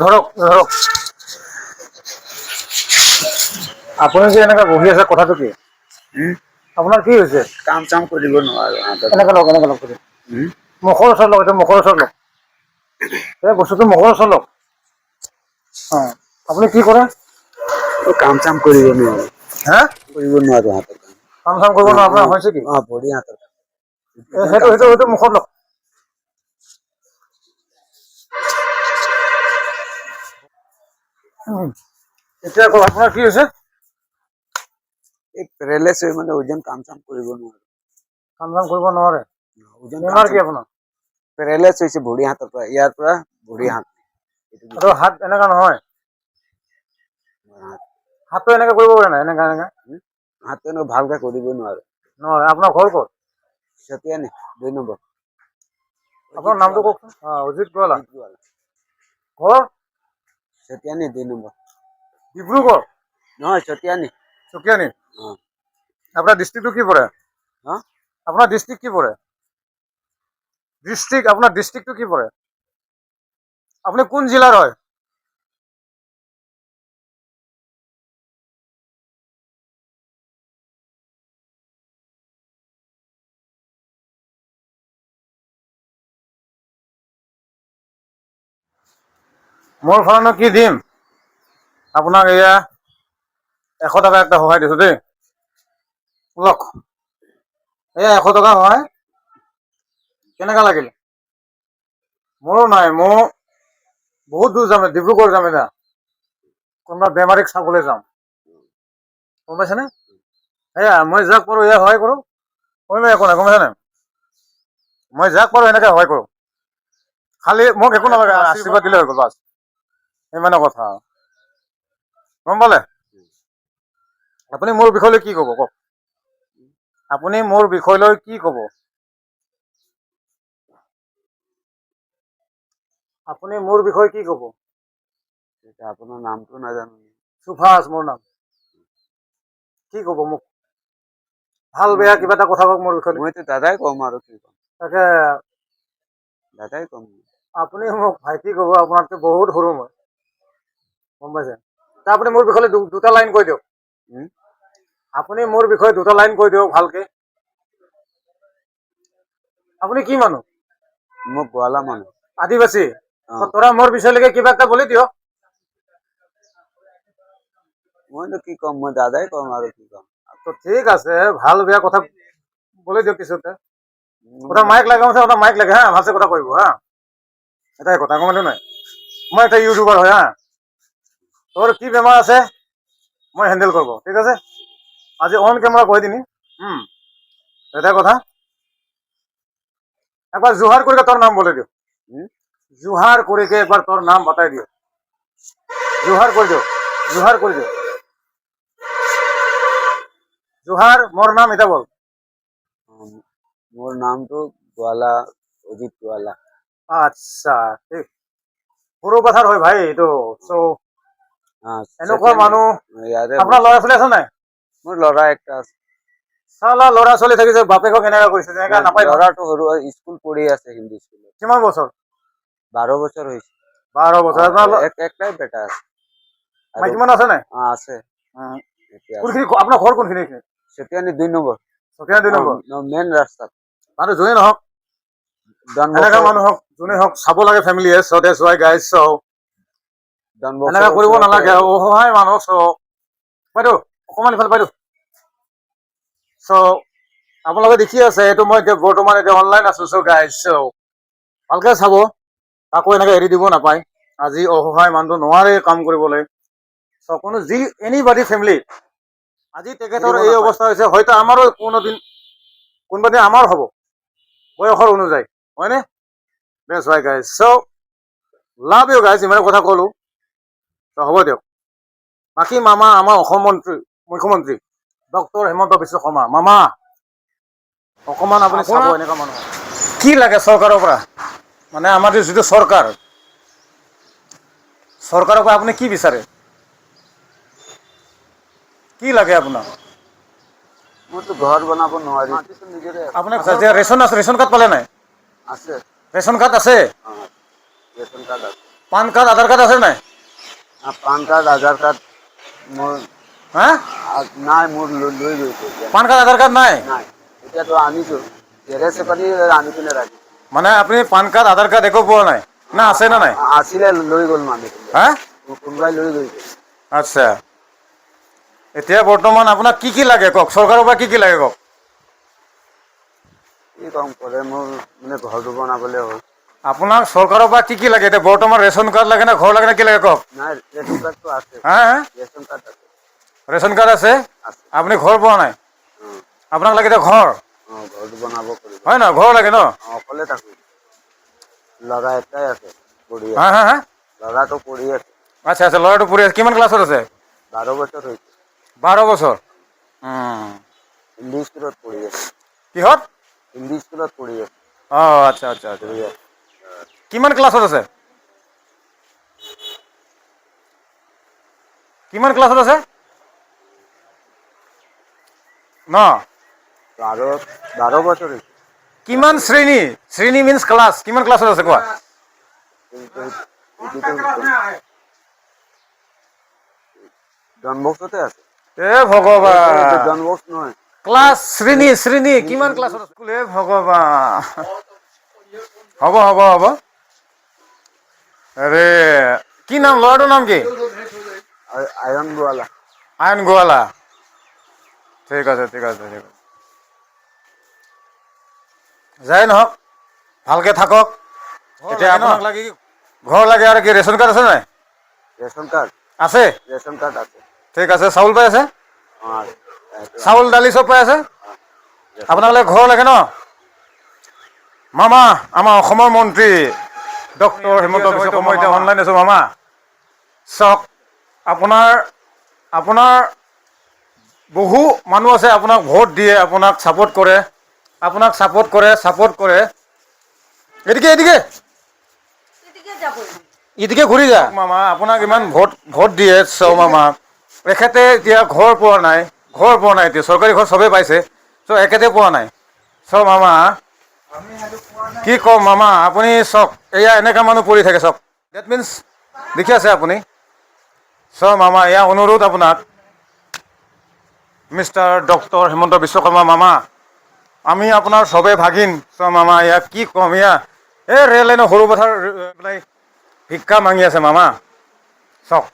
ধৰক ধৰক আপুনি যে এনেকৈ বহি আছে কথাটো কি আপোনাৰ কি হৈছে কাম চাম কৰিব নোৱাৰো এনেকৈ লওক কৰি মুখৰ ওচৰত লওক এতিয়া মুখৰ ওচৰত লওক এই বস্তুটো মুখৰ ওচৰত লওক অঁ আপুনি কি কৰে কাম চাম কৰিব নোৱাৰো হা কৰিব নোৱাৰো হাতৰ কাম চাম কৰিব নোৱাৰে আপোনাৰ হৈছে কি ভৰি হাতৰ সেইটো সেইটো সেইটো মুখত লওক এতিয়া কওক আপোনাৰ কি হৈছে এই পেৰেলাইছ হৈ মানে ওজন কাম চাম কৰিব নোৱাৰো কাম চাম কৰিব নোৱাৰে ওজন বেমাৰ কি আপোনাৰ পেৰেলাইছ হৈছে ভৰি হাতৰ পৰা ইয়াৰ পৰা ভৰি হাত এইটো হাত এনেকা নহয় হাতটো এনেকে কৰিব পাৰে নাই এনেকা এনেকা হাতটো এনেকে ভালকে কৰিব নোৱাৰো নহয় আপোনাৰ ঘৰ ক'ত চতিয়ানি 2 নম্বৰ আপোনাৰ নামটো কওকচোন অজিত গোৱালা ঘৰ চতিয়ানি 2 নম্বৰ ডিব্ৰুগড় নহয় চতিয়ানি চকিয়ানি আপোনাৰ ডিষ্ট্ৰিক্টটো কি পৰে আপোনাৰ ডিষ্ট্ৰিক্ট কি পৰে ডিষ্ট্ৰিক্ট আপোনাৰ ডিষ্ট্ৰিক্টটো কি পৰে আপুনি কোন জিলাৰ হয় মোৰ ফালেনো কি দিম আপোনাক এয়া 100 টকা একটা সহায় দিছো দেই লওক এয়া 100 টকা সহায় কেনেকা লাগিল মোৰো নাই মোৰ বহুত দূৰ যাম ডিব্ৰুগড় যাম এতিয়া কোনোবা বেমাৰীক চাবলৈ যাম গম পাইছেনে এয়া মই যাক পাৰোঁ এয়া সহায় কৰোঁ কৰিলে একো নাই গম পাইছেনে মই যাক পাৰোঁ এনেকৈ সহায় কৰোঁ খালি মোক একো নালাগে আশীৰ্বাদ দিলে হৈ গ'ল বাছ ইমানে কথা গম পালে আপুনি মোৰ বিষয়লৈ কি ক'ব কওক আপুনি মোৰ বিষয়লৈ কি ক'ব আপুনি মোৰ বিষয়ে কি ক'ব আপোনাৰ নামটো নাজানো সুভাষ মোৰ নাম কি ক'ব মোক ভাল বেয়া কিবা এটা কথা কওক মোৰ বিষয়ে মইতো দাদাই কম আৰু কি কম তাকে দাদাই কম আপুনি মোক ভাইটি ক'ব আপোনাতকৈ বহুত সৰু মই গম পাইছে আপুনি মোৰ বিষয়ে দুটা লাইন কৈ দিয়ক আপুনি মোৰ বিষয়ে দুটা লাইন কৈ দিয়ক ভালকে আপুনি কি মানুহ মই গোৱালা মানুহ আদিবাসী তোরা মোর বিষয়লৈকে কিবা একটা বলি দিয়ক মইতো কি কম মই দাদাই কম আৰু কি কম তো ঠিক আছে ভাল বেয়া কথা বলে দিয়ক কিছুতে ওটা মাইক লাগা ওটা মাইক লাগে হ্যাঁ ভালসে কথা কইব হ্যাঁ এটাই কথা কমাতে নাই মই একটা ইউটিউবার হয় হ্যাঁ তোর কি বেমার আছে মই হ্যান্ডেল করব ঠিক আছে আজি অন ক্যামেরা কই দিনি এটাই কথা একবার জোহার করে তোর নাম বলে দিও জোহার করে के একবার তোর নাম বাতাই দিও জোহার করে দিও জোহার করে দিও জোহার মোর নাম এটা বল মোর নামটো গোৱালা অজিত গোৱালা আচ্ছা ঠিক সৰু কথাৰ হয় ভাই এইটো সো এনেকুৱা মানুহ আপোনাৰ ল'ৰা ছোৱালী আছে নাই মোৰ ল'ৰা একটা আছে চালা ল'ৰা ছোৱালী থাকিছে বাপেকক এনেকা কৰিছে তেনেকা নাপায় ল'ৰাটো সৰু স্কুল পঢ়ি আছে হিন্দী স্কুলত কিমান বছৰ 12 বছৰ হৈছে 12 বছৰ একটাই বেটা আছে মাইকী মানুহ আছে নাই আছে কোনখিনি আপোনাৰ ঘৰ কোনখিনি চতিয়ানি 2 নম্বৰ চকিয়ানি 2 নম্বৰ মেইন ৰাস্তাত মানুহ যোনে নহওক এনেকা মানুহক যোনে হওক চাব লাগে ফেমিলিয়ে so that's why guys so এনেকা কৰিব নালাগে অসহায় মানুহ so বাইদেউ অকমান ইফালে বাইদেউ so আপোনালোকে দেখি আছে এইটো মই এতিয়া বৰ্তমান এতিয়া অনলাইন আছো so guys so ভালকে চাব কাকো এনেকে এৰি দিব নাপায় আজি অসহায় মানুহটো নোৱাৰে কাম কৰিবলৈ so কোনো যি এনিবডি ফেমিলি আজি তেখেতৰ এই অৱস্থা হৈছে হয়তো আমাৰো কোনোবা দিন আমাৰ হ'ব বয়সৰ অনুযায়ী হয়নে that's why guys so love you guys ইমানে কথা ক'লো তো হ'ব দিয়ক বাকী মামা আমাৰ অসম মুখ্যমন্ত্ৰী ডক্টৰ হিমন্ত বিশ্ব শৰ্মা মামা অকমান আপুনি চাব এনেকুৱা মানুহ কি লাগে চৰকাৰৰ পৰা মানে আমাৰ যিটো চৰকাৰৰ পৰা আপুনি কি বিচাৰে কি লাগে আপোনাক মইতো ঘৰ বনাব নোৱাৰি আপোনাক ৰেচন কাৰ্ড পালে নাই আছে ৰেচন কাৰ্ড আছে ৰেচন কাৰ্ড আছে পান কাৰ্ড আধাৰ কাৰ্ড আছে নাই পান কাৰ্ড আধাৰ কাৰ্ড মোৰ হা নাই, মোৰ লৈ গৈছে এতিয়া। পান কাৰ্ড আধাৰ কাৰ্ড নাই নাই, এতিয়াতো আনিছো, জেৰেক্স পাতি আনি পিনে ৰাখি। মানে আপুনি পান কাৰ্ড আধাৰ কাৰ্ড একো পোৱা নাই না আছে না নাই আছিলে, লৈ গ'ল মানুহ, হা কোনোবাই লৈ গৈছে। আচ্ছা এতিয়া বৰ্তমান আপোনাক কি লাগে কওক চৰকাৰৰ পৰা কি লাগে কওক কি কম কৰে, মোৰ মানে ঘৰটো বনাবলৈ হ'ল। আপোনাক চৰকাৰৰ পৰা কি লাগে এতিয়া বৰ্তমান ৰেচন কাৰ্ড লাগে না ঘৰ লাগে না কি লাগে কওক নাই, ৰেচন কাৰ্ডটো আছে, হা হা ৰেচন কাৰ্ড আছে। ৰেচন কাৰ্ড আছে আছে। আপুনি ঘৰ পোৱা নাই আপোনাক লাগে এতিয়া ঘৰ ঘৰটো বনাব কৰিব। হয় ন ঘৰ লাগে ন অকলে থাকো, ল'ৰা এটাই আছে পঢ়ি হা আছে, হা হা ল'ৰাটো পঢ়ি আছে, আচ্ছা আচ্ছা ল'ৰাটো পঢ়ি আছে কিমান ক্লাছত আছে 12 বছৰ হৈছে। 12 বছৰ হিন্দী স্কুলত পঢ়ি আছে, কিহত হিন্দী স্কুলত পঢ়ি আছে। আচ্ছা আচ্ছা আচ্ছা কিমান ক্লাছত আছে কিমান ক্লাছত আছে ন 12 বছৰ হৈছে। কিমান শ্ৰেণী শ্ৰেণী মিন্স ক্লাছ কিমান ক্লাছত আছে কোৱা ডনবক্সতে আছে। এ ভগৱান ডনবক্স নহয়, ক্লাছ শ্ৰেণী শ্ৰেণী কিমান ক্লাছত স্কুল হে ভগৱান হ'ব হ'ব হ'ব আৰে কি নাম ল'ৰাটোৰ নাম কি আয়ন গোৱালা। আইন গোৱালা ঠিক আছে ঠিক আছে ঠিক আছে যাই নহওক ভালকে থাকক এতিয়া আপোনাক লাগে ঘৰ লাগে আৰু কি ৰেচন কাৰ্ড আছে নাই ৰেচন কাৰ্ড আছে ৰেচন কাৰ্ড আছে। ঠিক আছে চাউল পাই আছে অঁ, চাউল দালি চব পাই আছে আপোনাক লাগে ঘৰ লাগে ন মামা আমাৰ অসমৰ মন্ত্ৰী ডক্টৰ হিমন্ত বিশ্ব শৰ্মা মই এতিয়া অনলাইন আছোঁ মামা চাওক আপোনাৰ আপোনাৰ বহু মানুহ আছে আপোনাক ভোট দিয়ে আপোনাক ছাপোৰ্ট কৰে এদিকে এদিকে ঘূৰি যা মামা আপোনাক ইমান ভোট দিয়ে চাও মামা এখেতে এতিয়া ঘৰ পোৱা নাই এতিয়া চৰকাৰী ঘৰ চবেই পাইছে চ' এখেতে পোৱা নাই চ' মামা কি ক'ম মামা আপুনি চাওক এয়া এনেকা মানুহ পৰি থাকে চাওক ডেট মিনছ দেখি আছে আপুনি চ' মামা এয়া অনুৰোধ আপোনাক মিষ্টাৰ ডক্টৰ হিমন্ত বিশ্ব শৰ্মা মামা আমি আপোনাৰ চবেই ভাগিন চ' মামা ইয়াক কি ক'ম এয়া এই ৰেল লাইনৰ সৰু পথাৰ পেলাই ভিক্ষা মাঙি আছে মামা চাওক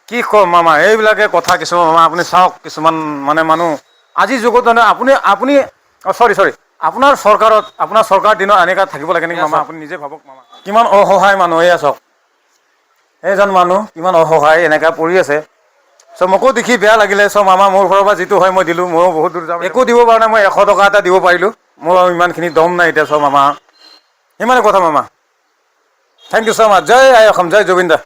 কি ক'ম মামা এইবিলাকে কথা কিছুমান মামা আপুনি চাওক কিছুমান মানে মানুহ আজিৰ যুগত মানে আপুনি চৰি আপোনাৰ চৰকাৰ দিনত এনেকা থাকিব লাগে নেকি মামা আপুনি নিজে ভাবক মামা কিমান অসহায় মানুহ এয়া চাওক এইজন মানুহ কিমান অসহায় এনেকা পৰি আছে চ' মোকো দেখি বেয়া লাগিলে চ' মামা মোৰ ঘৰৰ পৰা যিটো হয় মই দিলোঁ ময়ো বহুত দূৰ যাম একো দিব পৰা নাই মই 100 টকা এটা দিব পাৰিলোঁ মোৰ ইমানখিনি দম নাই এতিয়া চ' মামা সিমানে কথা মামা থেংক ইউ ছ' মাছ জয় আই অসম জয় জুবিন দা